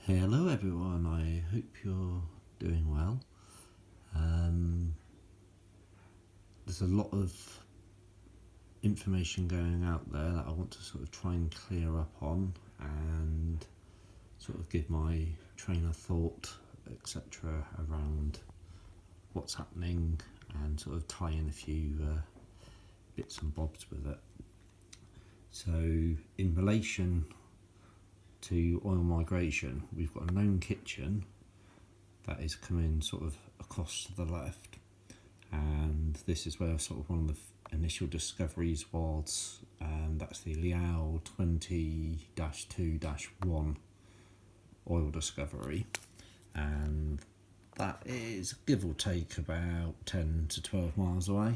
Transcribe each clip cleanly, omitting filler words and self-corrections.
Hello everyone, I hope you're doing well. There's a lot of information going out there that I want to sort of try and clear up on and sort of give my train of thought, etc. around what's happening and sort of tie in a few bits and bobs with it. So in relation to oil migration, we've got a known kitchen that is coming sort of across to the left, and this is where sort of one of the initial discoveries was, and that's the Liao 20-2-1 oil discovery, and that is give or take about 10 to 12 miles away.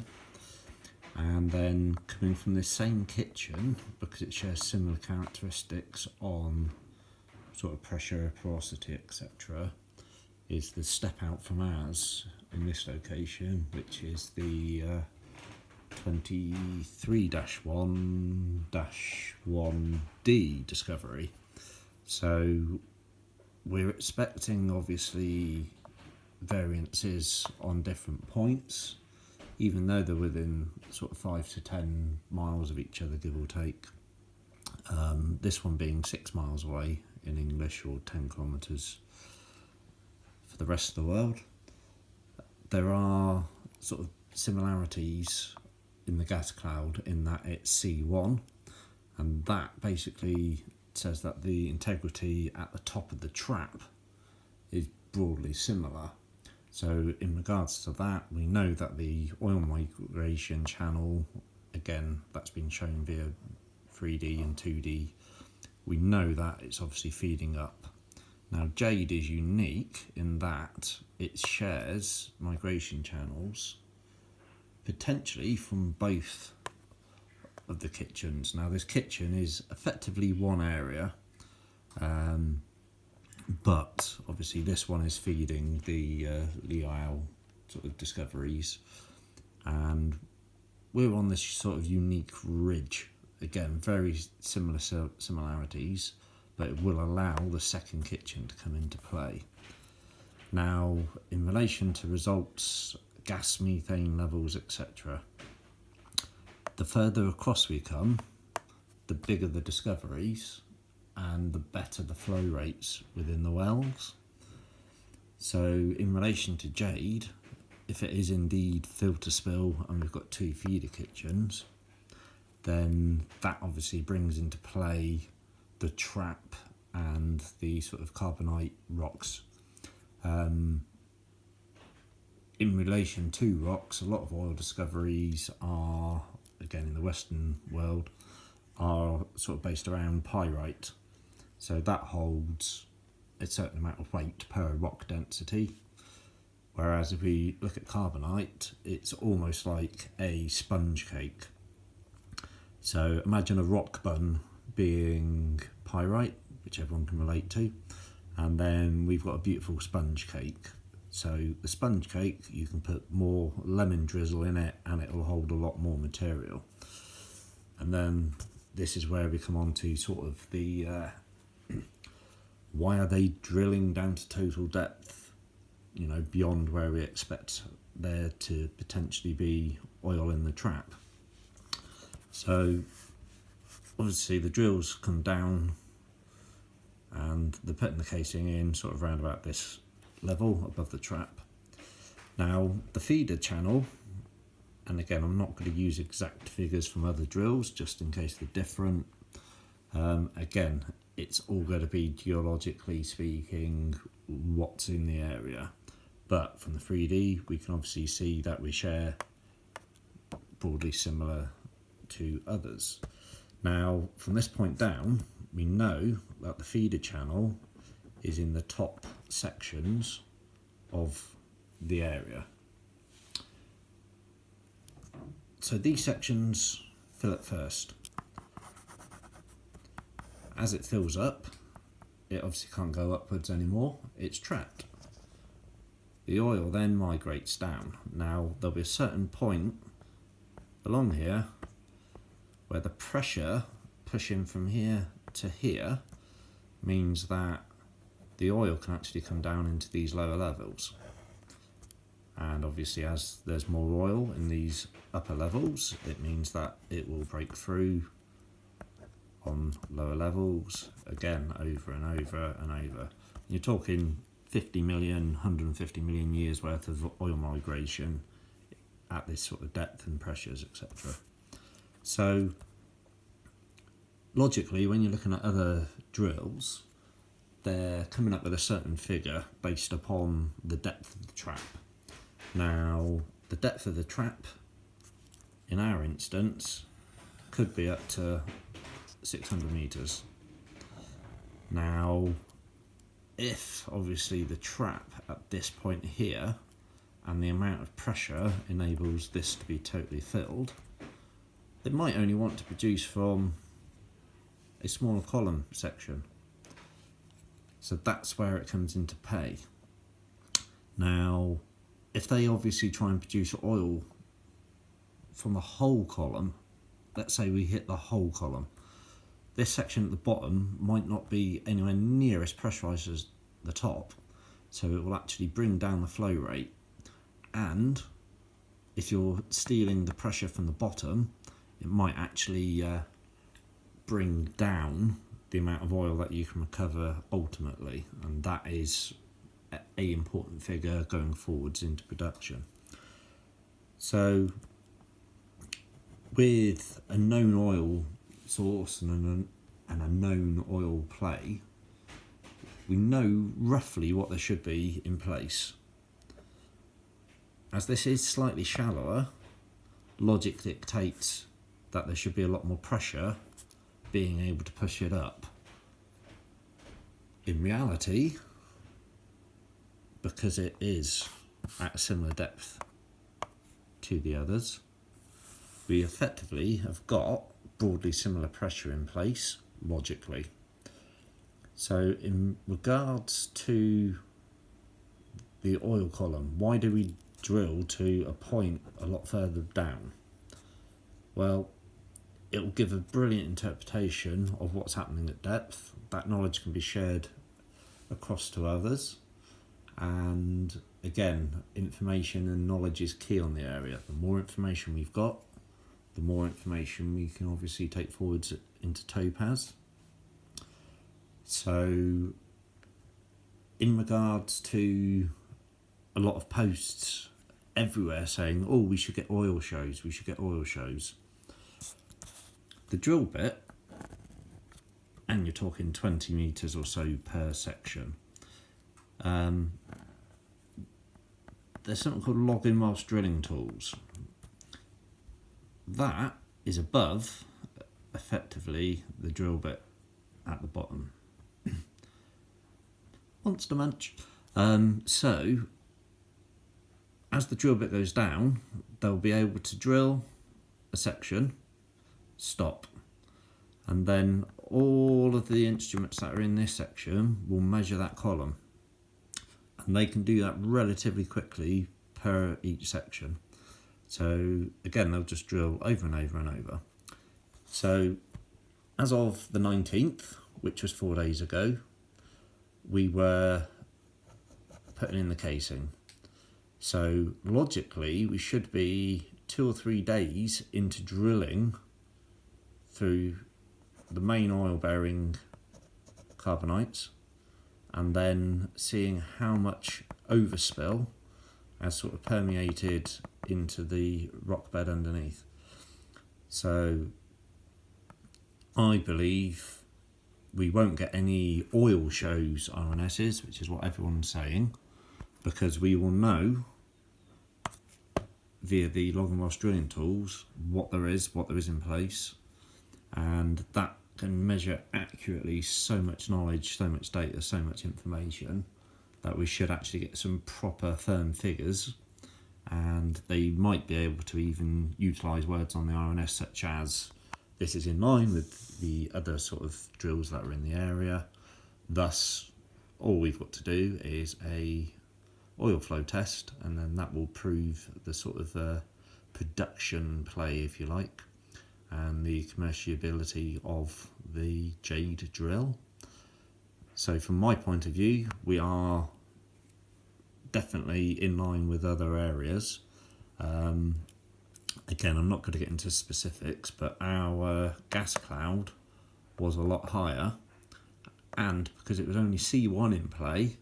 And then coming from this same kitchen, because it shares similar characteristics on sort of pressure, porosity, etc., is the step out from ours in this location, which is the 23-1-1D discovery. So we're expecting obviously variances on different points, even though they're within sort of 5 to 10 miles of each other, give or take. This one being 6 miles away in English, or 10 kilometres for the rest of the world. There are sort of similarities in the gas cloud in that it's C1, and that basically says that the integrity at the top of the trap is broadly similar. So in regards to that, we know that the oil migration channel, again, that's been shown via 3D and 2D, we know that it's obviously feeding up. Now Jade is unique in that it shares migration channels potentially from both of the kitchens. Now this kitchen is effectively one area, but obviously this one is feeding the Liao sort of discoveries, and we're on this sort of unique ridge. Again, very similar similarities, but it will allow the second kitchen to come into play. Now, in relation to results, gas, methane levels, etc., the further across we come, the bigger the discoveries and the better the flow rates within the wells. So in relation to Jade, if it is indeed filter spill and we've got 2 feeder kitchens, then that obviously brings into play the trap and the sort of carbonate rocks. In relation to rocks, a lot of oil discoveries are, again in the Western world, are sort of based around pyrite. So that holds a certain amount of weight per rock density. Whereas if we look at carbonate, it's almost like a sponge cake. So imagine a rock bun being pyrite, which everyone can relate to, and then we've got a beautiful sponge cake. So the sponge cake, you can put more lemon drizzle in it and it will hold a lot more material. And then this is where we come on to sort of the why are they drilling down to total depth, you know, beyond where we expect there to potentially be oil in the trap. So obviously the drills come down and they're putting the casing in sort of around about this level above the trap. Now the feeder channel, and again I'm not going to use exact figures from other drills just in case they're different. Again, it's all going to be geologically speaking what's in the area, but from the 3D we can obviously see that we share broadly similar to others. Now from this point down, we know that the feeder channel is in the top sections of the area. So these sections fill up first. As it fills up, it obviously can't go upwards anymore, it's trapped. The oil then migrates down. Now there'll be a certain point along here where the pressure pushing from here to here means that the oil can actually come down into these lower levels. And obviously as there's more oil in these upper levels, it means that it will break through on lower levels, again, over and over and over. You're talking 50 million, 150 million years worth of oil migration at this sort of depth and pressures, etc. So logically, when you're looking at other drills, they're coming up with a certain figure based upon the depth of the trap. Now, the depth of the trap, in our instance, could be up to 600 metres. Now, if obviously the trap at this point here and the amount of pressure enables this to be totally filled, it might only want to produce from a smaller column section. So that's where it comes into play. Now, if they obviously try and produce oil from the whole column, let's say we hit the whole column, this section at the bottom might not be anywhere near as pressurised as the top, so it will actually bring down the flow rate. And if you're stealing the pressure from the bottom, it might actually bring down the amount of oil that you can recover ultimately, and that is a important figure going forwards into production. So with a known oil source and a known oil play, we know roughly what there should be in place. As this is slightly shallower, logic dictates that there should be a lot more pressure being able to push it up. In reality, because it is at a similar depth to the others, we effectively have got broadly similar pressure in place, logically. So in regards to the oil column, why do we drill to a point a lot further down? Well, it will give a brilliant interpretation of what's happening at depth. That knowledge can be shared across to others. And again, information and knowledge is key on the area. The more information we've got, the more information we can obviously take forwards into Topaz. So in regards to a lot of posts everywhere saying, oh, we should get oil shows, we should get oil shows. The drill bit, and you're talking 20 metres or so per section, there's something called logging whilst drilling tools. That is above, effectively, the drill bit at the bottom. Monster Munch. So, as the drill bit goes down, they'll be able to drill a section, stop, and then all of the instruments that are in this section will measure that column, and they can do that relatively quickly per each section. So again, they'll just drill over and over and over. So as of the 19th, which was 4 days ago, we were putting in the casing. So logically, we should be 2 or 3 days into drilling through the main oil-bearing carbonites, and then seeing how much overspill has sort of permeated into the rock bed underneath. So I believe we won't get any oil shows RNSs, which is what everyone's saying, because we will know via the logging whilst drilling tools what there is in place, and that can measure accurately so much knowledge, so much data, so much information that we should actually get some proper firm figures, and they might be able to even utilise words on the RNS such as this is in line with the other sort of drills that are in the area. Thus, all we've got to do is a oil flow test, and then that will prove the sort of production play, if you like, and the commerciality of the Jade drill. So from my point of view, we are definitely in line with other areas. Again, I'm not going to get into specifics, but our gas cloud was a lot higher, and because it was only C1 in play,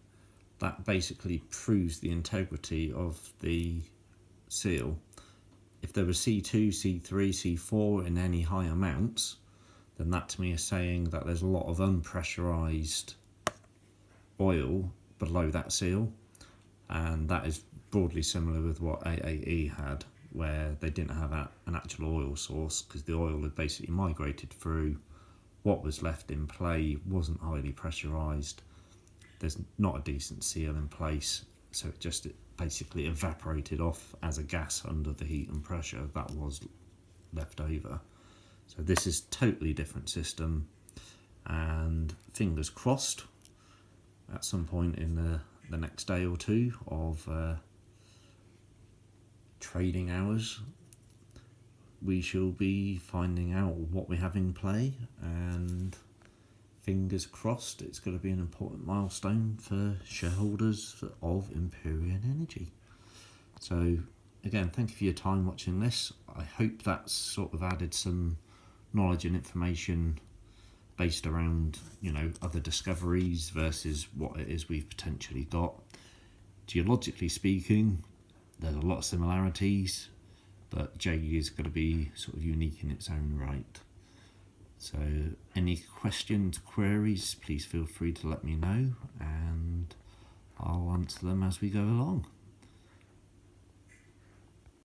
that basically proves the integrity of the seal. If there was C2, C3, C4 in any high amounts, then that to me is saying that there's a lot of unpressurized oil below that seal, and that is broadly similar with what AAE had, where they didn't have an actual oil source because the oil had basically migrated through. What was left in play wasn't highly pressurized. There's not a decent seal in place, so it basically evaporated off as a gas under the heat and pressure that was left over. So this is totally different system, and fingers crossed at some point in the next day or two of trading hours, we shall be finding out what we have in play, and fingers crossed it's going to be an important milestone for shareholders of Empyrean Energy. So again, thank you for your time watching this. I hope that's sort of added some knowledge and information based around, other discoveries versus what it is we've potentially got. Geologically speaking, there's a lot of similarities, but Jade is going to be sort of unique in its own right. So any questions, queries, please feel free to let me know, and I'll answer them as we go along.